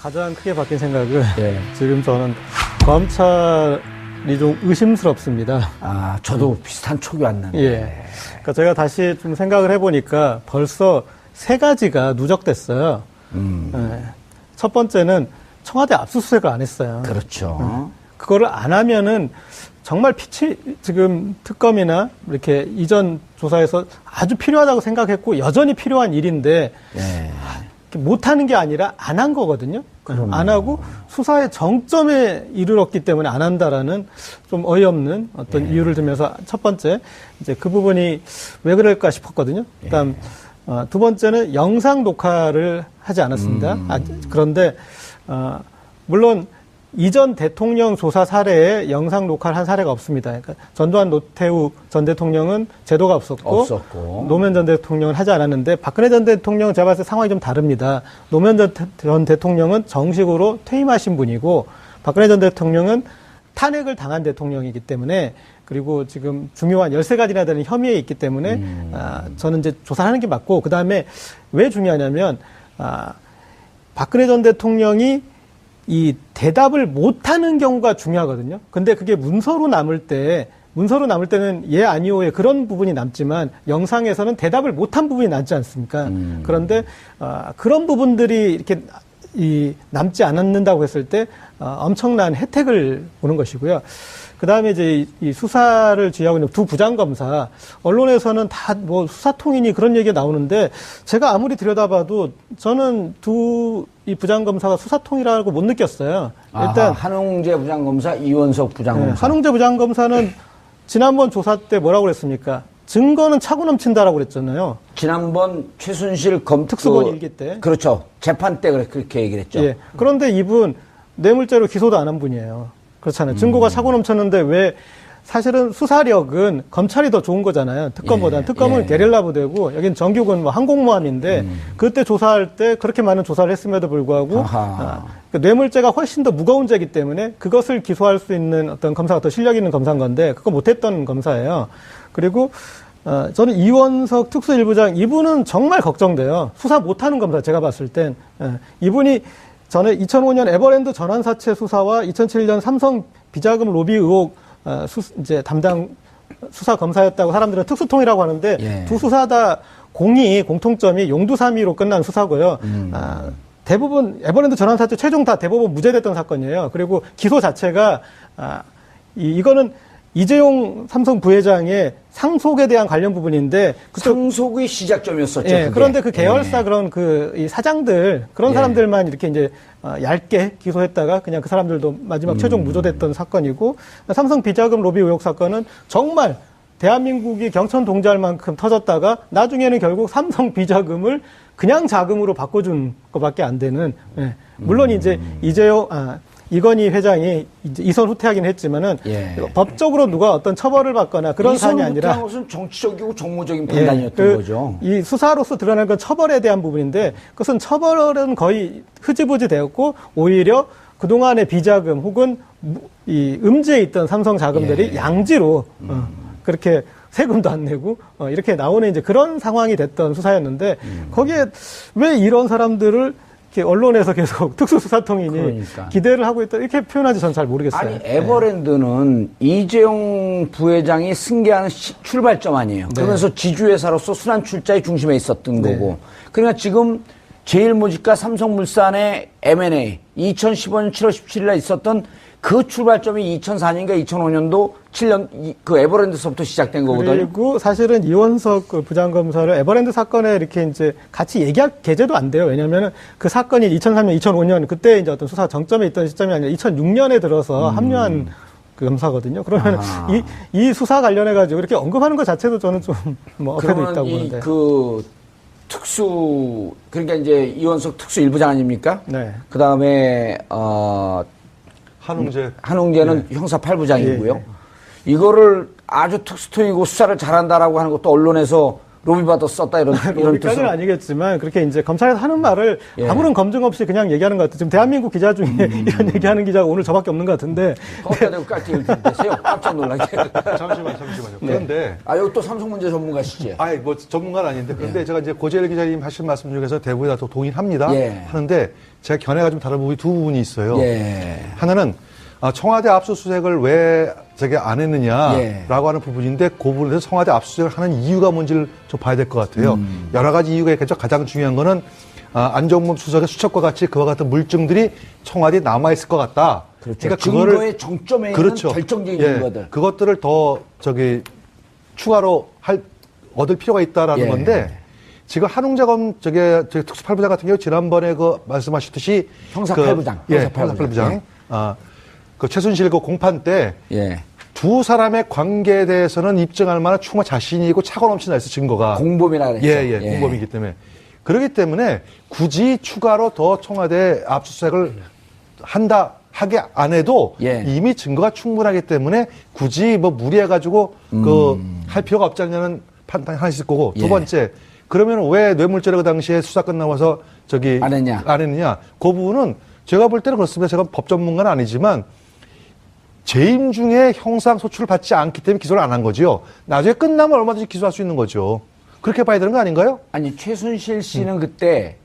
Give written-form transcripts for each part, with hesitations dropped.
가장 크게 바뀐 생각은 네. 지금 저는 검찰이 좀 의심스럽습니다. 아, 저도 비슷한 촉이 왔는데. 예. 그러니까 제가 다시 좀 생각을 해보니까 벌써 세 가지가 누적됐어요. 예. 첫 번째는 청와대 압수수색을 안 했어요. 그렇죠. 그거를 안 하면은 정말 지금 특검이나 이렇게 이전 조사에서 아주 필요하다고 생각했고 여전히 필요한 일인데 네. 못하는 게 아니라 안 한 거거든요. 그럼요. 안 하고 수사의 정점에 이르렀기 때문에 안 한다라는 좀 어이없는 어떤 이유를 들면서 첫 번째 이제 그 부분이 왜 그럴까 싶었거든요. 그다음 두 번째는 영상 녹화를 하지 않았습니다. 그런데 물론 이전 대통령 조사 사례에 영상 녹화를 한 사례가 없습니다. 그러니까 전두환 노태우 전 대통령은 제도가 없었고 노무현 전 대통령은 하지 않았는데 박근혜 전 대통령은 제가 봤을 때 상황이 좀 다릅니다. 노무현 전 대통령은 정식으로 퇴임하신 분이고 박근혜 전 대통령은 탄핵을 당한 대통령이기 때문에 그리고 지금 중요한 13가지나 되는 혐의에 있기 때문에 저는 이제 조사를 하는 게 맞고 그다음에 왜 중요하냐면 박근혜 전 대통령이 이 대답을 못하는 경우가 중요하거든요. 근데 그게 문서로 남을 때는 예, 아니오의 그런 부분이 남지만 영상에서는 대답을 못한 부분이 남지 않습니까? 그런데 그런 부분들이 이렇게 남지 않는다고 했을 때 엄청난 혜택을 보는 것이고요. 그 다음에 이제 이 수사를 지휘하고 있는 두 부장검사, 언론에서는 다 뭐 수사통이니 그런 얘기가 나오는데 제가 아무리 들여다봐도 저는 이 부장검사가 수사통이라고 못 느꼈어요. 일단 한웅재 부장검사, 이원석 부장검사. 네, 한웅재 부장검사는 지난번 조사 때 뭐라고 그랬습니까? 증거는 차고 넘친다라고 그랬잖아요. 지난번 최순실 특수본 일기 때. 그렇죠. 재판 때 그렇게 얘기를 했죠. 예. 그런데 이분 뇌물죄로 기소도 안 한 분이에요. 그렇잖아요. 증거가 차고 넘쳤는데 왜 사실은 수사력은 검찰이 더 좋은 거잖아요. 특검보다는. 특검은 게릴라 부대고 여긴 정규군 뭐 항공모함인데 그때 조사할 때 그렇게 많은 조사를 했음에도 불구하고 그 뇌물죄가 훨씬 더 무거운 죄이기 때문에 그것을 기소할 수 있는 어떤 검사가 더 실력 있는 검사인 건데 그거 못했던 검사예요. 그리고 저는 이원석 특수일부장 이분은 정말 걱정돼요. 수사 못하는 검사 제가 봤을 땐 이분이 전에 2005년 에버랜드 전환사채 수사와 2007년 삼성 비자금 로비 의혹 이제 담당 수사 검사였다고 사람들은 특수통이라고 하는데 두 수사 다 공통점이 용두사미로 끝난 수사고요. 대부분 에버랜드 전환사채 최종 다 대부분 무죄됐던 사건이에요. 그리고 기소 자체가 이거는 이재용 삼성 부회장의 상속에 대한 관련 부분인데 상속의 시작점이었었죠. 예, 그런데 그 계열사 그런 이 사장들 그런 사람들만 이렇게 이제 얇게 기소했다가 그냥 그 사람들도 마지막 최종 무죄됐던 사건이고 삼성 비자금 로비 의혹 사건은 정말 대한민국이 경천 동지할 만큼 터졌다가 나중에는 결국 삼성 비자금을 그냥 자금으로 바꿔준 것밖에 안 되는 물론 이제 이건희 회장이 이제 이선 후퇴하긴 했지만은 법적으로 누가 어떤 처벌을 받거나 그런 사안이 아니라 이선 후퇴한 것은 정치적이고 정무적인 판단이었던 거죠. 이 수사로서 드러난 건 처벌에 대한 부분인데 그것은 처벌은 거의 흐지부지 되었고 오히려 그동안의 비자금 혹은 이 음지에 있던 삼성 자금들이 양지로 그렇게 세금도 안 내고 이렇게 나오는 이제 그런 상황이 됐던 수사였는데 거기에 왜 이런 사람들을 언론에서 계속 특수수사통이니 기대를 하고 있다 이렇게 표현하지 전 잘 모르겠어요. 아니 에버랜드는 이재용 부회장이 승계하는 출발점 아니에요. 그러면서 지주회사로서 순환 출자의 중심에 있었던 거고. 그러니까 지금 제일모직과 삼성물산의 M&A 2015년 7월 17일에 있었던 그 출발점이 2004년인가 2005년도 7년 그 에버랜드서부터 시작된 거거든요. 그리고 사실은 이원석 그 부장검사를 에버랜드 사건에 이렇게 이제 같이 얘기할 계제도 안 돼요. 왜냐면은 그 사건이 2003년, 2005년 그때 이제 어떤 수사 정점에 있던 시점이 아니라 2006년에 들어서 합류한 그 검사거든요. 그러면 이 수사 관련해 가지고 이렇게 언급하는 것 자체도 저는 좀 뭐 어폐도 있다고 보는데. 그 그러니까 이제 이원석 특수 일부장 아닙니까? 네. 그 다음에 한웅재는 형사 8부장이고요. 이거를 아주 특수통이고 수사를 잘한다라고 하는 것도 언론에서 로비받아 썼다 이런 로비까지는 뜻으로. 아니겠지만 그렇게 이제 검찰에서 하는 말을 예. 아무런 검증 없이 그냥 얘기하는 것 같아요. 지금 대한민국 기자 중에 이런 얘기하는 기자가 오늘 저밖에 없는 것 같은데. 헛다 대고 깔때기 되세요. 깜짝 놀라게. 잠시만요. 그런데 여기 또 삼성 문제 전문가시지. 아니 뭐 전문가는 아닌데 그런데 제가 이제 고재일 기자님 하신 말씀 중에서 대부분 다 동의는 합니다. 예. 하는데 제가 견해가 좀 다른 부분이 두 부분이 있어요. 예. 하나는 청와대 압수수색을 왜 저게 안 했느냐라고 예. 하는 부분인데 그 부분에서 청와대 압수수색을 하는 이유가 뭔지를 좀 봐야 될 것 같아요. 여러 가지 이유가 있겠죠. 가장 중요한 거는 안종범 수석의 수첩과 같이 그와 같은 물증들이 청와대에 남아 있을 것 같다. 그렇죠. 증거의 정점에 있는 결정적인 증거들. 그것들을 더 추가로 얻을 필요가 있다라는 예. 건데 지금 한웅재검 특수팔부장 같은 경우 지난번에 말씀하셨듯이 형사팔부장. 형사팔부장. 예. 그 최순실 그 공판 때 예. 두 사람의 관계에 대해서는 입증할 만한 충분한 자신이 있고 차고 넘치나 있어 증거가. 공범이라 그랬죠. 예. 공범이기 때문에. 그렇기 때문에 굳이 추가로 더 청와대 압수수색을 하게 안 해도 예. 이미 증거가 충분하기 때문에 굳이 뭐 무리해가지고 할 필요가 없지 않냐는 판단이 하나 있을 거고 두 예. 번째 그러면 왜 뇌물죄를 그 당시에 수사 끝나고 나서 안 했냐? 그 부분은 제가 볼 때는 그렇습니다. 제가 법 전문가는 아니지만 재임 중에 형상 소출을 받지 않기 때문에 기소를 안 한 거지요. 나중에 끝나면 얼마든지 기소할 수 있는 거죠. 그렇게 봐야 되는 거 아닌가요? 아니 최순실 씨는 그때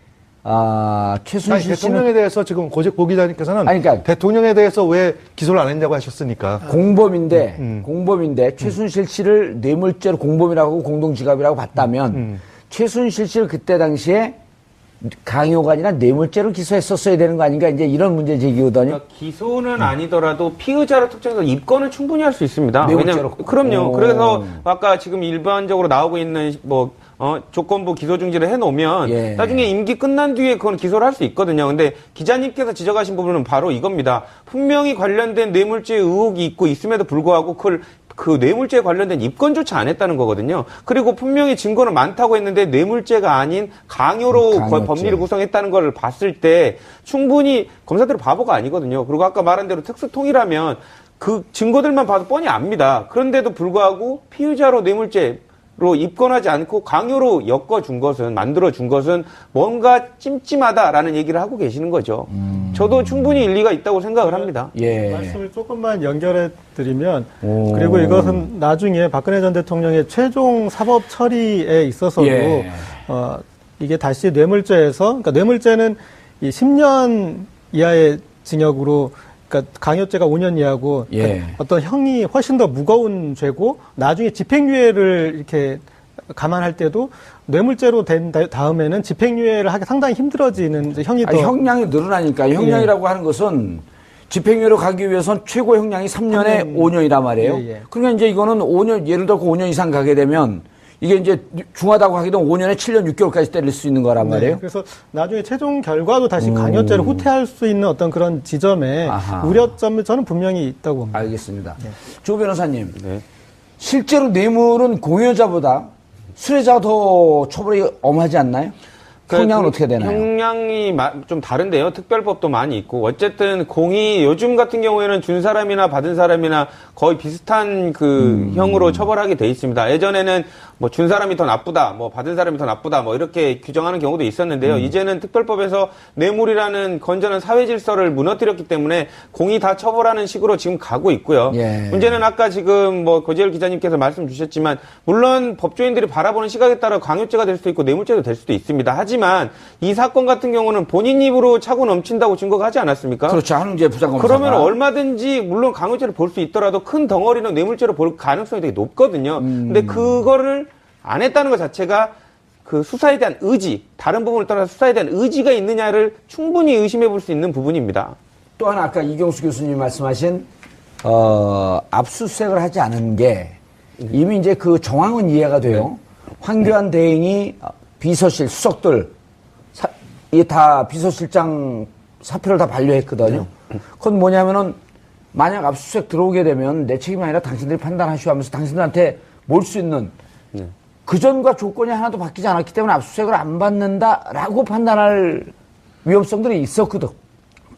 최순실 대통령에 씨는 대해서 지금 고 기자님께서는 그러니까 대통령에 대해서 왜 기소를 안 했냐고 하셨으니까. 공범인데 최순실 씨를 뇌물죄로 공범이라고 하고 공동지갑이라고 봤다면 최순실 씨를 그때 당시에 강요가 아니라 뇌물죄로 기소했었어야 되는 거 아닌가 이제 이런 문제 제기거든요. 그러니까 기소는 아니더라도 피의자로 특정해서 입건은 충분히 할 수 있습니다. 뇌물죄로. 그럼요. 그래서 아까 지금 일반적으로 나오고 있는 조건부 기소 중지를 해놓으면 예. 나중에 임기 끝난 뒤에 그건 기소를 할 수 있거든요. 근데 기자님께서 지적하신 부분은 바로 이겁니다. 분명히 관련된 뇌물죄 의혹이 있고 있음에도 불구하고 그 뇌물죄에 관련된 입건조차 안 했다는 거거든요. 그리고 분명히 증거는 많다고 했는데 뇌물죄가 아닌 강요로 법리를 구성했다는 걸 봤을 때 충분히 검사들은 바보가 아니거든요. 그리고 아까 말한 대로 특수통이라면 그 증거들만 봐도 뻔히 압니다. 그런데도 불구하고 피의자로 뇌물죄로 입건하지 않고 강요로 만들어준 것은 뭔가 찜찜하다라는 얘기를 하고 계시는 거죠. 저도 충분히 일리가 있다고 생각을 합니다. 예. 말씀을 조금만 연결해 드리면 그리고 이것은 나중에 박근혜 전 대통령의 최종 사법 처리에 있어서도 예. 이게 다시 뇌물죄에서 그러니까 뇌물죄는 이 10년 이하의 징역으로 그러니까 강요죄가 5년 이하고 예. 그러니까 어떤 형이 훨씬 더 무거운 죄고 나중에 집행유예를 이렇게 감안할 때도 뇌물죄로 된 다음에는 집행유예를 하기 상당히 힘들어지는 이제 형이 더 형량이 늘어나니까 형량이라고 하는 것은 집행유예로 가기 위해선 최고 형량이 3년에 5년이란 말이에요. 예. 그러니까 이제 이거는 5년 예를 들어 5년 이상 가게 되면 이게 이제 중하다고 하게 되면 5년에 7년 6개월까지 때릴 수 있는 거란 말이에요. 그래서 나중에 최종 결과도 다시 강요죄를 후퇴할 수 있는 어떤 그런 지점에 우려점이 저는 분명히 있다고 봅니다. 알겠습니다. 조 변호사님, 실제로 뇌물은 공여자보다 수뢰자가 더 처벌이 엄하지 않나요? 형량은 어떻게 되나요? 형량이 좀 다른데요. 특별법도 많이 있고. 어쨌든 공이 요즘 같은 경우에는 준 사람이나 받은 사람이나 거의 비슷한 형으로 처벌하게 돼 있습니다. 예전에는 준 사람이 더 나쁘다, 받은 사람이 더 나쁘다, 이렇게 규정하는 경우도 있었는데요. 이제는 특별법에서 뇌물이라는 건전한 사회 질서를 무너뜨렸기 때문에 공이 다 처벌하는 식으로 지금 가고 있고요. 예. 문제는 아까 지금 고재열 기자님께서 말씀 주셨지만 물론 법조인들이 바라보는 시각에 따라 강요죄가 될 수도 있고 뇌물죄도 될 수도 있습니다. 하지만 이 사건 같은 경우는 본인 입으로 차고 넘친다고 증거가 하지 않았습니까? 그렇죠. 한웅재 부장검사가. 그러면 얼마든지 물론 강요죄를 볼 수 있더라도 큰 덩어리는 뇌물죄로 볼 가능성이 되게 높거든요. 근데 그거를 안 했다는 것 자체가 그 수사에 대한 의지, 다른 부분을 떠나서 수사에 대한 의지가 있느냐를 충분히 의심해 볼 수 있는 부분입니다. 또 하나 아까 이경수 교수님이 말씀하신 압수수색을 하지 않은 게 이미 이제 그 정황은 이해가 돼요. 황교안 대행이 비서실 수석들 이게 다 비서실장 사표를 다 반려했거든요. 그건 뭐냐면은 만약 압수수색 들어오게 되면 내 책임이 아니라 당신들이 판단하시오 하면서 당신들한테 몰 수 있는 그전과 조건이 하나도 바뀌지 않았기 때문에 압수수색을 안 받는다라고 판단할 위험성들이 있었거든요.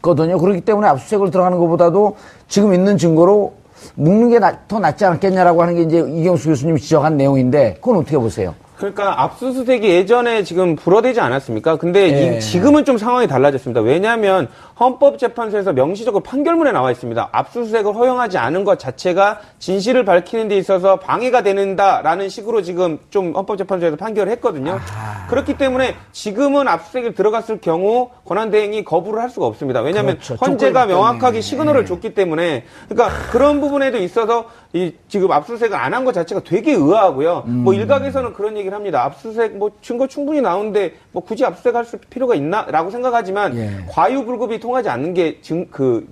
그렇기 때문에 압수수색을 들어가는 것보다도 지금 있는 증거로 묶는 게 더 낫지 않겠냐라고 하는 게 이제 이경수 교수님이 지적한 내용인데 그건 어떻게 보세요? 그러니까 압수수색이 예전에 지금 불어대지 않았습니까? 근데 예. 지금은 좀 상황이 달라졌습니다. 왜냐하면 헌법재판소에서 명시적으로 판결문에 나와 있습니다. 압수수색을 허용하지 않은 것 자체가 진실을 밝히는 데 있어서 방해가 되는다라는 식으로 지금 좀 헌법재판소에서 판결을 했거든요. 그렇기 때문에 지금은 압수수색에 들어갔을 경우 권한대행이 거부를 할 수가 없습니다. 왜냐하면 그렇죠. 헌재가 조건이 명확하게 때문에. 시그널을 줬기 때문에 그러니까 그런 부분에도 있어서 이 지금 압수수색을 안 한 것 자체가 되게 의아하고요. 뭐 일각에서는 그런 얘기를 합니다. 압수수색 뭐 증거 충분히 나오는데 뭐 굳이 압수수색할 필요가 있나라고 생각하지만 예. 과유불급이 통하지 않는 게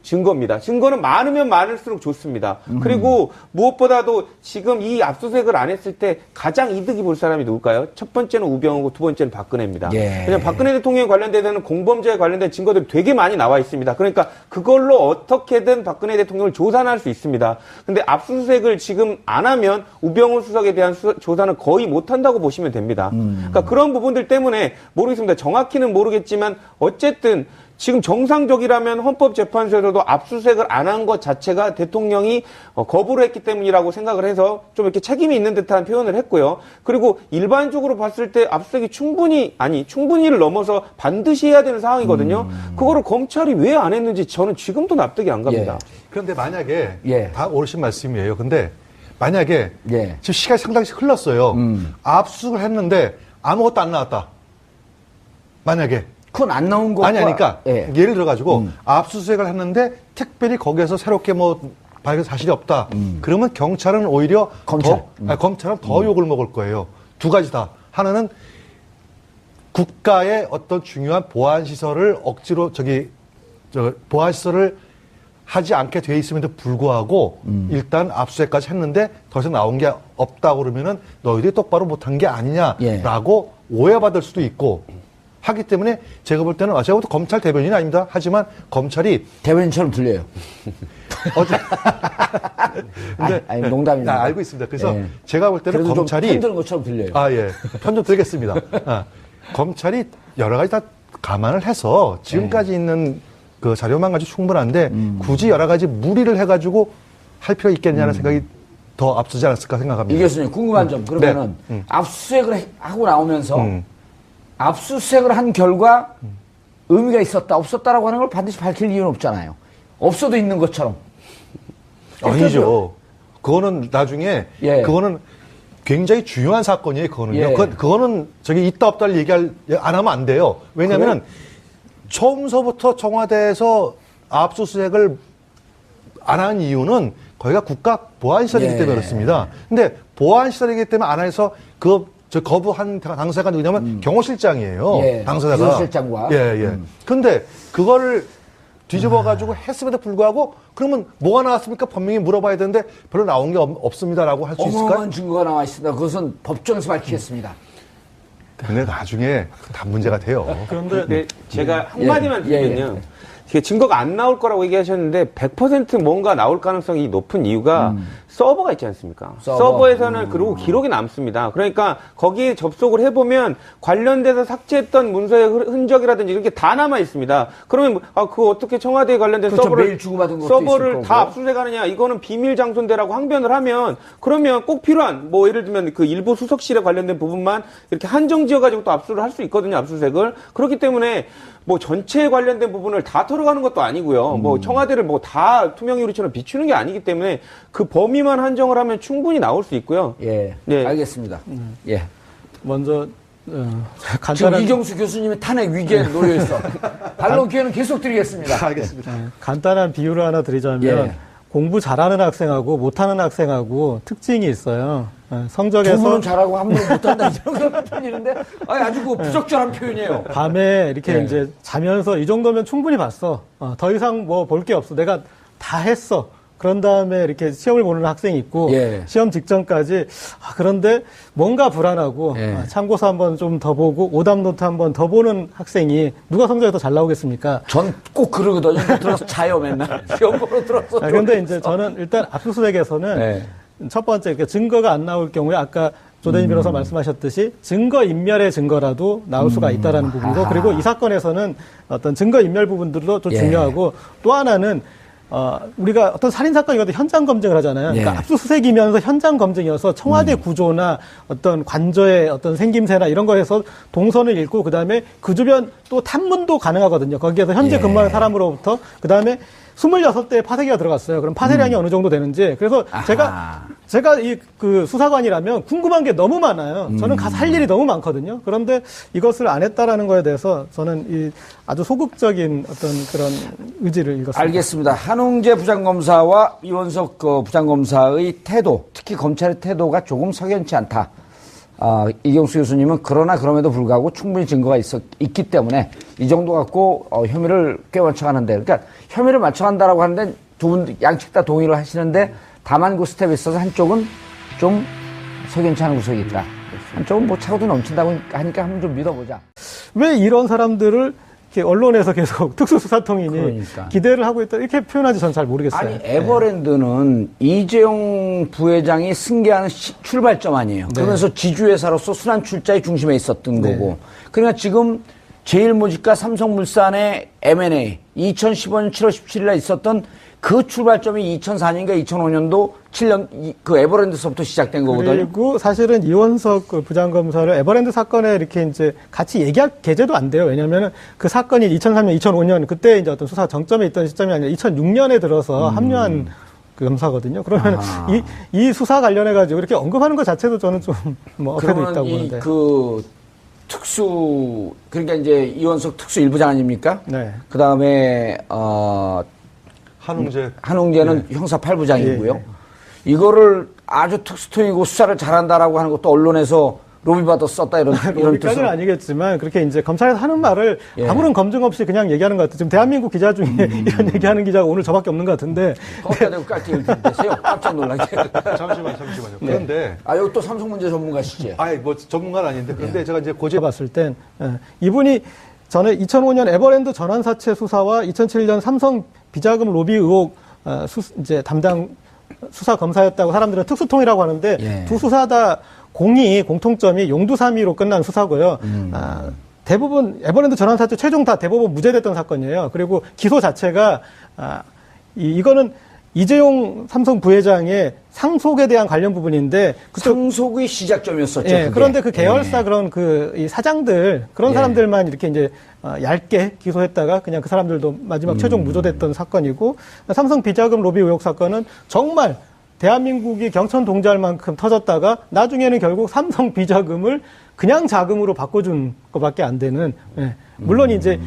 증거입니다. 증거는 많으면 많을수록 좋습니다. 그리고 무엇보다도 지금 이 압수수색을 안 했을 때 가장 이득이 볼 사람이 누굴까요? 첫 번째는 우병우고 두 번째는 박근혜입니다. 예. 왜냐하면 박근혜 대통령에 관련돼서는 공범죄에 관련된 증거들이 되게 많이 나와 있습니다. 그러니까 그걸로 어떻게든 박근혜 대통령을 조사할 수 있습니다. 근데 압수수색을 지금 안 하면 우병우 수석에 대한 조사는 거의 못 한다고 보시면 됩니다. 그러니까 그런 부분들 때문에 모르겠습니다. 정확히는 모르겠지만 어쨌든 지금 정상적이라면 헌법재판소에서도 압수수색을 안 한 것 자체가 대통령이 거부를 했기 때문이라고 생각을 해서 좀 이렇게 책임이 있는 듯한 표현을 했고요. 그리고 일반적으로 봤을 때 압수수색이 충분히를 넘어서 반드시 해야 되는 상황이거든요. 그거를 검찰이 왜 안 했는지 저는 지금도 납득이 안 갑니다. 그런데 만약에 예. 다 옳으신 말씀이에요. 근데 만약에 예. 지금 시간이 상당히 흘렀어요. 압수를 했는데 아무것도 안 나왔다. 만약에 그건 안 나온 것과 아니 그러니까 예. 예를 들어가지고 압수수색을 했는데 특별히 거기에서 새롭게 뭐 발견 사실이 없다. 그러면 경찰은 오히려 검찰. 검찰은 더 욕을 먹을 거예요. 두 가지 다. 하나는 국가의 어떤 중요한 보안 시설을 억지로 보안 시설을 하지 않게 돼 있음에도 불구하고 일단 압수수색까지 했는데 더 이상 나온 게 없다고 그러면은 너희들이 똑바로 못한 게 아니냐라고 오해받을 수도 있고 하기 때문에 제가 볼 때는 제가 볼 때 검찰 대변인은 아닙니다. 하지만 검찰이 대변인처럼 들려요. 어제 아니, 농담입니다. 알고 있습니다. 그래서 예. 제가 볼 때는 그래도 검찰이 좀 편드는 것처럼 들려요. 편 좀 드리겠습니다. 검찰이 여러 가지 다 감안을 해서 지금까지 있는 그 자료만 가지고 충분한데 굳이 여러 가지 무리를 해가지고 할 필요가 있겠냐는 생각이 더 앞서지 않았을까 생각합니다. 이 교수님 궁금한 점 그러면은 압수수색을 하고 나오면서 압수수색을 한 결과 의미가 있었다 없었다라고 하는 걸 반드시 밝힐 이유는 없잖아요. 없어도 있는 것처럼. 아니죠. 그거는 나중에 예. 그거는 굉장히 중요한 사건이에요. 그거는요. 예. 그거는 저기 있다 없다를 안 하면 안 돼요. 왜냐하면 처음서부터 청와대에서 압수수색을 안 한 이유는 거기가 국가 보안시설이기 예. 때문에 그렇습니다. 근데 보안시설이기 때문에 안 해서 저 거부한 당사자가 누구냐면 경호실장이에요. 예. 당사자가. 비서실장과. 예. 근데 그거를 뒤집어가지고 했음에도 불구하고 그러면 뭐가 나왔습니까? 분명히 물어봐야 되는데 별로 나온 게 없습니다라고 할 수 있을까요? 어마어마한 증거가 나와 있습니다. 그것은 법정에서 밝히겠습니다. 근데 나중에 다 문제가 돼요. 근데 제가 한마디만 예, 드리면요. 이게 증거가 안 나올 거라고 얘기하셨는데 100% 뭔가 나올 가능성이 높은 이유가 서버가 있지 않습니까? 서버에서는 그리고 기록이 남습니다. 그러니까 거기에 접속을 해보면 관련돼서 삭제했던 문서의 흔적이라든지 이런 게 다 남아 있습니다. 그러면 그거 어떻게 청와대에 관련된 그렇죠. 서버를 메일 주고받은 것도 서버를 있을 다 거고. 압수수색하느냐? 이거는 비밀 장소인데라고 항변을 하면 그러면 꼭 필요한 뭐 예를 들면 그 일부 수석실에 관련된 부분만 이렇게 한정 지어가지고 또 압수를 할 수 있거든요. 압수수색을. 그렇기 때문에 뭐 전체에 관련된 부분을 다 털어가는 것도 아니고요. 뭐 청와대를 뭐 다 투명유리처럼 비추는 게 아니기 때문에 그 범위만 한정을 하면 충분히 나올 수 있고요. 예. 네. 알겠습니다. 예. 먼저 지금 간단한 이경수 교수님의 탄핵 위기에 놓여 있어. 반론 기회는 계속 드리겠습니다. 알겠습니다. 간단한 비유를 하나 드리자면 예. 공부 잘하는 학생하고 못하는 학생하고 특징이 있어요. 두 성적에서 분은 잘하고 한 분은 못한다 이런 표현인데 아주 그 부적절한 표현이에요. 밤에 이렇게 예. 이제 자면서 이 정도면 충분히 봤어. 더 이상 뭐 볼 게 없어. 내가 다 했어. 그런 다음에 이렇게 시험을 보는 학생이 있고 예. 시험 직전까지 그런데 뭔가 불안하고 예. 참고서 한번 좀 더 보고 오답노트 한번 더 보는 학생이 누가 성적이 더 잘 나오겠습니까? 전 꼭 그러거든요. 들어서 자요 맨날. 시험 보러 들어서. 그런데 이제 저는 일단 압수수색에서는 네. 첫 번째 그러니까 증거가 안 나올 경우에 아까 조대인 변호사 말씀하셨듯이 증거 인멸의 증거라도 나올 수가 있다라는 부분이고 아하. 그리고 이 사건에서는 어떤 증거 인멸 부분들도 좀 예. 중요하고 또 하나는 우리가 어떤 살인사건이거든 현장 검증을 하잖아요. 그러니까 예. 압수수색이면서 현장 검증이어서 청와대 구조나 어떤 관저의 어떤 생김새나 이런 거에서 동선을 읽고 그다음에 그 주변 또 탐문도 가능하거든요. 거기에서 현재 예. 근무하는 사람으로부터 그다음에 26대의 파쇄기가 들어갔어요. 그럼 파쇄량이 어느 정도 되는지. 그래서 아하. 제가 그 수사관이라면 궁금한 게 너무 많아요. 저는 가서 할 일이 너무 많거든요. 그런데 이것을 안 했다라는 거에 대해서 저는 이 아주 소극적인 어떤 그런 의지를 읽었습니다. 알겠습니다. 한웅재 부장검사와 이원석 부장검사의 태도, 특히 검찰의 태도가 조금 석연치 않다. 이경수 교수님은 그러나 그럼에도 불구하고 충분히 증거가 있기 때문에 이 정도 갖고 혐의를 꿰맞춰가는데, 그러니까 혐의를 맞춰간다라고 하는데 두 분 양측 다 동의를 하시는데 다만 그 스텝에 있어서 한쪽은 좀 석연치 않은 구석이 있다. 한쪽은 뭐 차고도 넘친다고 하니까 한번 좀 믿어보자. 왜 이런 사람들을 이렇게 언론에서 계속 특수수사통이니 그러니까. 기대를 하고 있다 이렇게 표현하지 저는 잘 모르겠어요. 아니 에버랜드는 이재용 부회장이 승계하는 출발점 아니에요. 그러면서 지주회사로서 순환 출자의 중심에 있었던 거고. 그러니까 지금 제일모직과 삼성물산의 M&A 2015년 7월 17일에 있었던 그 출발점이 2004년인가 2005년도 7년 그 에버랜드서부터 시작된 거거든요. 그리고 사실은 이원석 그 부장검사를 에버랜드 사건에 이렇게 이제 같이 얘기할 계제도 안 돼요. 왜냐면은 그 사건이 2003년, 2005년 그때 이제 어떤 수사 정점에 있던 시점이 아니라 2006년에 들어서 합류한 그 검사거든요. 그러면 이 수사 관련해 가지고 이렇게 언급하는 것 자체도 저는 좀 뭐 어폐도 있다고 보는데. 그 특수 그러니까 이제 이원석 특수 일부장 아닙니까? 네. 그 다음에 한웅재는 형사 8부장이고요. 이거를 아주 특수통이고 수사를 잘한다라고 하는 것도 언론에서 로비받아 썼다 이런 로비까지는 뜻으로. 아니겠지만 그렇게 이제 검찰에서 하는 말을 아무런 검증 없이 그냥 얘기하는 것 같아요. 지금 대한민국 기자 중에 이런 얘기하는 기자가 오늘 저밖에 없는 것 같은데. 거기다 대고 깔때기를 들이대세요. 깜짝 놀라게. 잠시만요. 그런데 여기 또 삼성 문제 전문가시지? 뭐 전문가는 아닌데 그런데 제가 이제 고제 봤을 땐 이분이 전에 2005년 에버랜드 전환사채 수사와 2007년 삼성 비자금 로비 의혹 이제 담당 수사 검사였다고 사람들은 특수통이라고 하는데 두 수사 다 공통점이 용두사미로 끝난 수사고요. 대부분 에버랜드 전환사채 최종 다 대법원 무죄됐던 사건이에요. 그리고 기소 자체가 이거는 이재용 삼성 부회장의 상속에 대한 관련 부분인데 상속의 시작점이었었죠. 예, 그런데 그 계열사 그런 이 사장들 그런 사람들만 이렇게 이제 얇게 기소했다가 그냥 그 사람들도 마지막 최종 무죄됐던 사건이고 삼성 비자금 로비 의혹 사건은 정말 대한민국이 경천 동지할 만큼 터졌다가 나중에는 결국 삼성 비자금을 그냥 자금으로 바꿔준 것밖에 안 되는. 물론 이제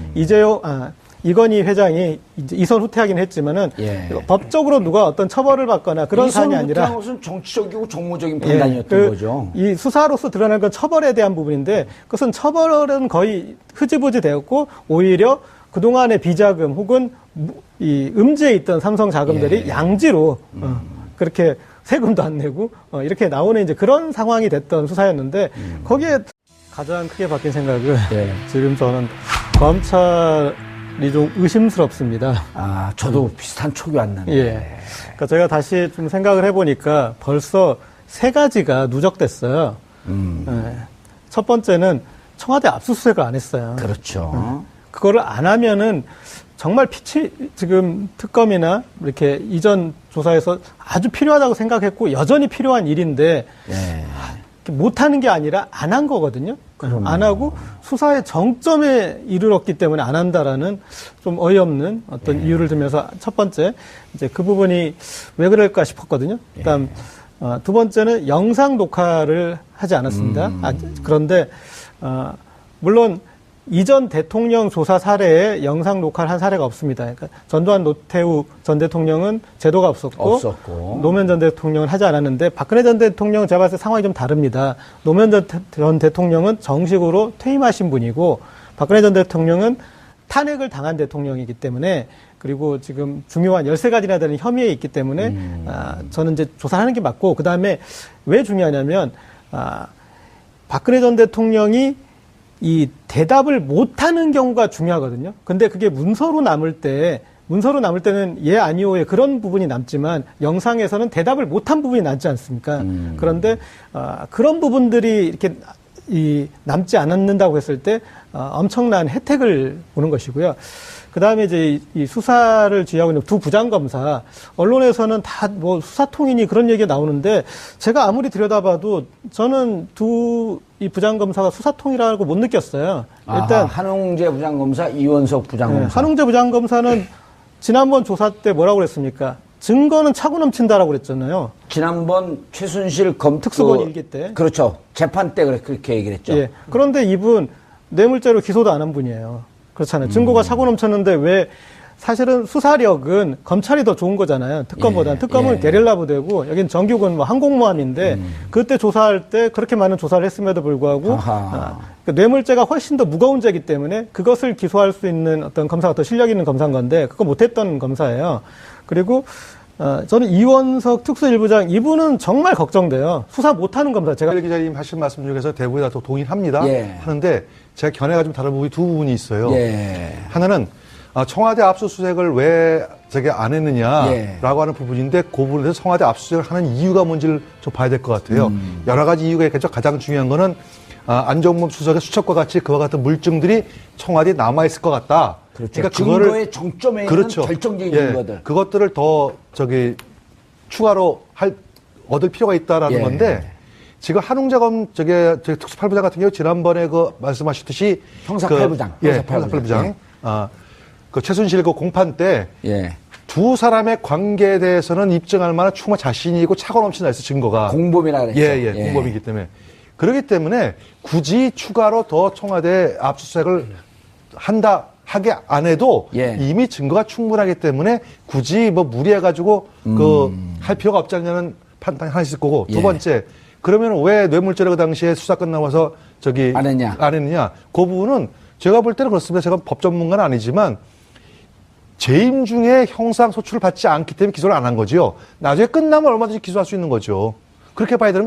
이건희 회장이 이제 이선 후퇴하긴 했지만은 법적으로 누가 어떤 처벌을 받거나 그런 사안이 아니라 이선 후퇴한 것은 정치적이고 정무적인 판단이었던 거죠. 이 수사로서 드러난 건 처벌에 대한 부분인데 그것은 처벌은 거의 흐지부지 되었고 오히려 그동안의 비자금 혹은 이 음지에 있던 삼성 자금들이 양지로 그렇게 세금도 안 내고 이렇게 나오는 이제 그런 상황이 됐던 수사였는데 거기에 가장 크게 바뀐 생각은 지금 저는 검찰이 좀 의심스럽습니다. 저도 비슷한 촉이 왔는데. 그러니까 제가 다시 좀 생각을 해보니까 벌써 세 가지가 누적됐어요. 첫 번째는 청와대 압수수색을 안 했어요. 그렇죠. 그거를 안 하면은 정말 지금 특검이나 이렇게 이전 조사에서 아주 필요하다고 생각했고 여전히 필요한 일인데 못하는 게 아니라 안 한 거거든요. 안 하고 수사의 정점에 이르렀기 때문에 안 한다라는 좀 어이없는 어떤 이유를 들면서 첫 번째 이제 그 부분이 왜 그럴까 싶었거든요. 그다음 두 번째는 영상 녹화를 하지 않았습니다. 그런데 물론 이전 대통령 조사 사례에 영상 녹화를 한 사례가 없습니다. 그러니까 전두환 노태우 전 대통령은 제도가 없었고 노무현 전 대통령은 하지 않았는데 박근혜 전 대통령은 제가 봤을 때 상황이 좀 다릅니다. 노무현 전 대통령은 정식으로 퇴임하신 분이고 박근혜 전 대통령은 탄핵을 당한 대통령이기 때문에 그리고 지금 중요한 13가지나 되는 혐의에 있기 때문에 저는 이제 조사하는 게 맞고 그다음에 왜 중요하냐면 박근혜 전 대통령이 이 대답을 못하는 경우가 중요하거든요. 근데 그게 문서로 남을 때는 예, 아니오의 그런 부분이 남지만 영상에서는 대답을 못한 부분이 남지 않습니까? 그런데 그런 부분들이 이렇게 남지 않는다고 했을 때 엄청난 혜택을 보는 것이고요. 그다음에 이제 이 수사를 지휘하고 있는 두 부장검사, 언론에서는 다 뭐 수사통이니 그런 얘기가 나오는데 제가 아무리 들여다봐도 저는 두 이 부장검사가 수사통이라고 못 느꼈어요. 일단 한웅재 부장검사, 이원석 부장검사. 네, 한웅재 부장검사는 지난번 조사 때 뭐라고 그랬습니까? 증거는 차고 넘친다라고 그랬잖아요. 지난번 최순실 특수본 일기 때. 그렇죠. 재판 때 그렇게 얘기를 했죠. 예. 그런데 이분 뇌물죄로 기소도 안 한 분이에요. 그렇잖아요. 증거가 차고 넘쳤는데 왜 사실은 수사력은 검찰이 더 좋은 거잖아요. 특검보다는. 특검은 게릴라 부대고 여긴 정규군 뭐 항공모함인데 그때 조사할 때 그렇게 많은 조사를 했음에도 불구하고 그 뇌물죄가 훨씬 더 무거운 죄이기 때문에 그것을 기소할 수 있는 어떤 검사가 더 실력 있는 검사인 건데 그거 못했던 검사예요. 그리고 저는 이원석 특수일부장 이분은 정말 걱정돼요. 수사 못하는 검사. 제가 박 기자님 하신 말씀 중에서 대부분 다 동의합니다. 예. 하는데 제가 견해가 좀 다른 부분이 두 부분이 있어요. 예. 하나는 청와대 압수수색을 왜 저게 안 했느냐라고 하는 부분인데 그 부분에서 청와대 압수수색을 하는 이유가 뭔지를 좀 봐야 될 것 같아요. 여러 가지 이유가 있겠죠. 가장 중요한 거는 안종범 수석의 수첩과 같이 그와 같은 물증들이 청와대에 남아 있을 것 같다. 그렇죠. 그러니까 증거의 정점에 있는 그렇죠. 결정적인 예, 증거들. 그것들을 더 추가로 얻을 필요가 있다라는 예. 건데 지금 한웅재 특수팔부장 같은 경우 지난번에 말씀하셨듯이 형사팔부장. 형사팔부장. 그 최순실 그 공판 때 두 사람의 관계에 대해서는 입증할 만한 충분한 자신이 있고 차고 넘치는 증거가 공범이라 그랬죠. 공범이기 때문에 그렇기 때문에 굳이 추가로 더 청와대 압수수색을 하게 안 해도 이미 증거가 충분하기 때문에 굳이 뭐 무리해가지고 할 필요가 없지 않냐는 판단이 하나 있을 거고 두 번째 그러면 왜 뇌물죄를 그 당시에 수사 끝나고서 안 했느냐 그 부분은 제가 볼 때는 그렇습니다. 제가 법 전문가는 아니지만 재임 중에 형상 소출을 받지 않기 때문에 기소를 안 한 거지요. 나중에 끝나면 얼마든지 기소할 수 있는 거죠. 그렇게 봐야 되는 거